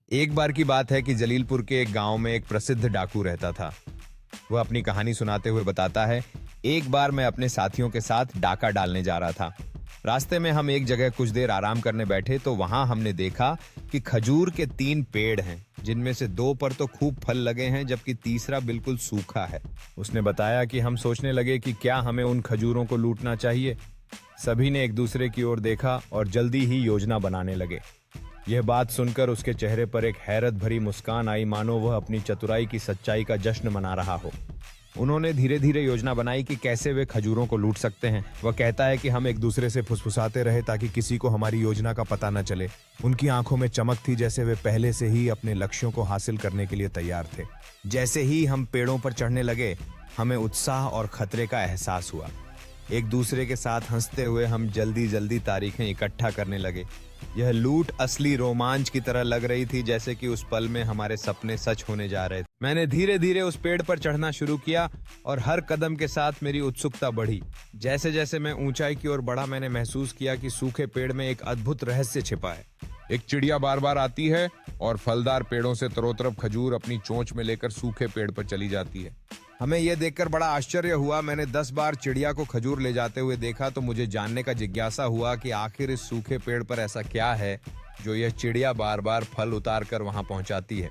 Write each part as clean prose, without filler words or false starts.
एक बार की बात है कि जलीलपुर के एक गांव में एक प्रसिद्ध डाकू रहता था। वह अपनी कहानी सुनाते हुए बताता है, एक बार मैं अपने साथियों के साथ डाका डालने जा रहा था। रास्ते में हम एक जगह कुछ देर आराम करने बैठे तो वहां हमने देखा कि खजूर के 3 पेड़ हैं, जिनमें से 2 पर तो खूब फल लगे हैं जबकि तीसरा बिल्कुल सूखा है। उसने बताया कि हम सोचने लगे कि क्या हमें उन खजूरों को लूटना चाहिए। सभी ने एक दूसरे की ओर देखा और जल्दी ही योजना बनाने लगे। यह बात सुनकर उसके चेहरे पर एक हैरत भरी मुस्कान आई, मानो वह अपनी चतुराई की सच्चाई का जश्न मना रहा हो। उन्होंने धीरे धीरे योजना बनाई कि कैसे वे खजूरों को लूट सकते हैं। वह कहता है कि हम एक दूसरे से फुसफुसाते रहे ताकि किसी को हमारी योजना का पता न चले। उनकी आंखों में चमक थी, जैसे वे पहले से ही अपने लक्ष्यों को हासिल करने के लिए तैयार थे। जैसे ही हम पेड़ों पर चढ़ने लगे, हमें उत्साह और खतरे का एहसास हुआ। एक दूसरे के साथ हंसते हुए हम जल्दी जल्दी तारीखें इकट्ठा करने लगे। यह लूट असली रोमांच की तरह लग रही थी, जैसे कि उस पल में हमारे सपने सच होने जा रहे थे। मैंने धीरे धीरे उस पेड़ पर चढ़ना शुरू किया और हर कदम के साथ मेरी उत्सुकता बढ़ी। जैसे जैसे मैं ऊंचाई की ओर बढ़ा, मैंने महसूस किया कि सूखे पेड़ में एक अद्भुत रहस्य छिपा है। एक चिड़िया बार बार आती है और फलदार पेड़ों से तरोतरफ खजूर अपनी चोंच में लेकर सूखे पेड़ पर चली जाती है। हमें यह देखकर बड़ा आश्चर्य हुआ। मैंने 10 बार चिड़िया को खजूर ले जाते हुए देखा तो मुझे जानने का जिज्ञासा हुआ कि आखिर इस सूखे पेड़ पर ऐसा क्या है जो यह चिड़िया बार बार फल उतार कर वहां पहुंचाती है।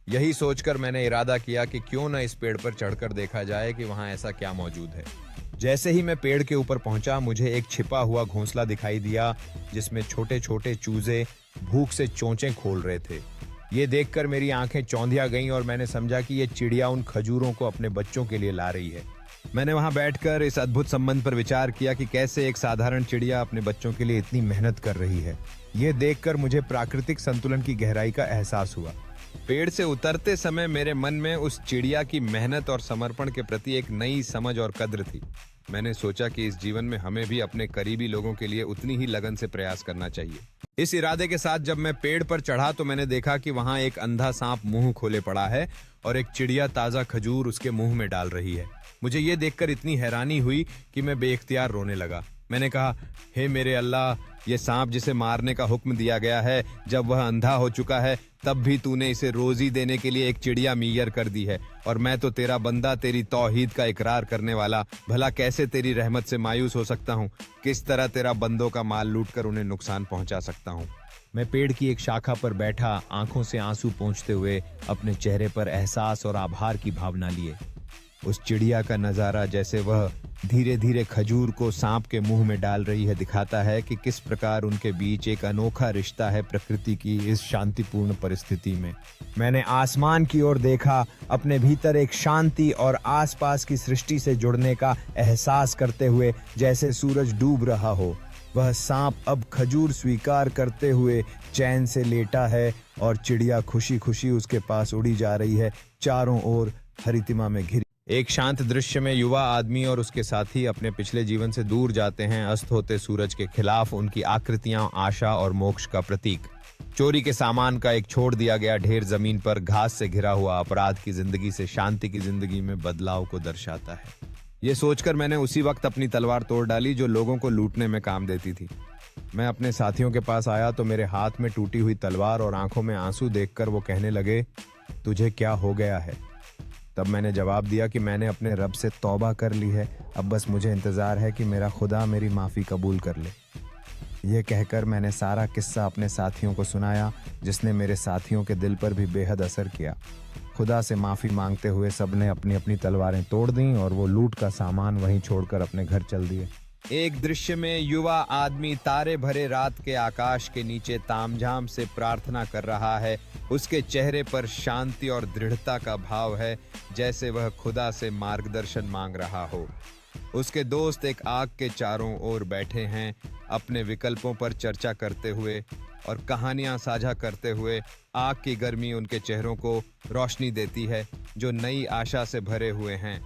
यही सोचकर मैंने इरादा किया कि क्यों न इस पेड़ पर चढ़कर देखा जाए कि वहां ऐसा क्या मौजूद है। जैसे ही मैं पेड़ के ऊपर पहुंचा, मुझे एक छिपा हुआ घोंसला दिखाई दिया जिसमें छोटे छोटे चूजे भूख से चोंचें खोल रहे थे। ये देखकर मेरी आंखें चौंधिया गईं और मैंने समझा कि ये चिड़िया उन खजूरों को अपने बच्चों के लिए ला रही है। मैंने वहां बैठकर इस अद्भुत संबंध पर विचार किया कि कैसे एक साधारण चिड़िया अपने बच्चों के लिए इतनी मेहनत कर रही है। ये देखकर मुझे प्राकृतिक संतुलन की गहराई का एहसास हुआ। पेड़ से उतरते समय मेरे मन में उस चिड़िया की मेहनत और समर्पण के प्रति एक नई समझ और कद्र थी। मैंने सोचा कि इस जीवन में हमें भी अपने करीबी लोगों के लिए उतनी ही लगन से प्रयास करना चाहिए। इस इरादे के साथ जब मैं पेड़ पर चढ़ा तो मैंने देखा कि वहां एक अंधा सांप मुंह खोले पड़ा है और एक चिड़िया ताजा खजूर उसके मुंह में डाल रही है। मुझे ये देखकर इतनी हैरानी हुई कि मैं बेइख्तियार रोने लगा। मैंने कहा, हे मेरे अल्लाह, ये सांप जिसे मारने का हुक्म दिया गया है, जब वह अंधा हो चुका है तब भी तूने इसे रोजी देने के लिए एक चिड़िया मुहैया कर दी है, और मैं तो तेरा बंदा, तेरी तौहीद का इकरार करने वाला, भला कैसे तेरी रहमत से मायूस हो सकता हूँ? किस तरह तेरा बंदों का माल लूटकर उन्हें नुकसान पहुंचा सकता हूँ? मैं पेड़ की एक शाखा पर बैठा, आंखों से आंसू पोंछते हुए अपने चेहरे पर एहसास और आभार की भावना लिए। उस चिड़िया का नजारा, जैसे वह धीरे धीरे खजूर को सांप के मुंह में डाल रही है, दिखाता है कि किस प्रकार उनके बीच एक अनोखा रिश्ता है प्रकृति की इस शांतिपूर्ण परिस्थिति में। मैंने आसमान की ओर देखा, अपने भीतर एक शांति और आसपास की सृष्टि से जुड़ने का एहसास करते हुए, जैसे सूरज डूब रहा हो। वह सांप अब खजूर स्वीकार करते हुए चैन से लेटा है और चिड़िया खुशी खुशी उसके पास उड़ी जा रही है, चारों ओर हरितिमा में घिरी। एक शांत दृश्य में युवा आदमी और उसके साथी अपने पिछले जीवन से दूर जाते हैं, अस्त होते सूरज के खिलाफ उनकी आकृतियां आशा और मोक्ष का प्रतीक। चोरी के सामान का एक छोड़ दिया गया ढेर जमीन पर घास से घिरा हुआ अपराध की जिंदगी से शांति की जिंदगी में बदलाव को दर्शाता है। ये सोचकर मैंने उसी वक्त अपनी तलवार तोड़ डाली जो लोगों को लूटने में काम देती थी। मैं अपने साथियों के पास आया तो मेरे हाथ में टूटी हुई तलवार और आंखों में आंसू देखकर वो कहने लगे, तुझे क्या हो गया है? तब मैंने जवाब दिया कि मैंने अपने रब से तौबा कर ली है, अब बस मुझे इंतजार है कि मेरा खुदा मेरी माफ़ी कबूल कर ले। यह कहकर मैंने सारा किस्सा अपने साथियों को सुनाया, जिसने मेरे साथियों के दिल पर भी बेहद असर किया। खुदा से माफ़ी मांगते हुए सबने अपनी अपनी तलवारें तोड़ दीं और वो लूट का सामान वहीं छोड़कर अपने घर चल दिए। एक दृश्य में युवा आदमी तारे भरे रात के आकाश के नीचे तामझाम से प्रार्थना कर रहा है। उसके चेहरे पर शांति और दृढ़ता का भाव है, जैसे वह खुदा से मार्गदर्शन मांग रहा हो। उसके दोस्त एक आग के चारों ओर बैठे हैं, अपने विकल्पों पर चर्चा करते हुए और कहानियां साझा करते हुए। आग की गर्मी उनके चेहरों को रोशनी देती है, जो नई आशा से भरे हुए हैं।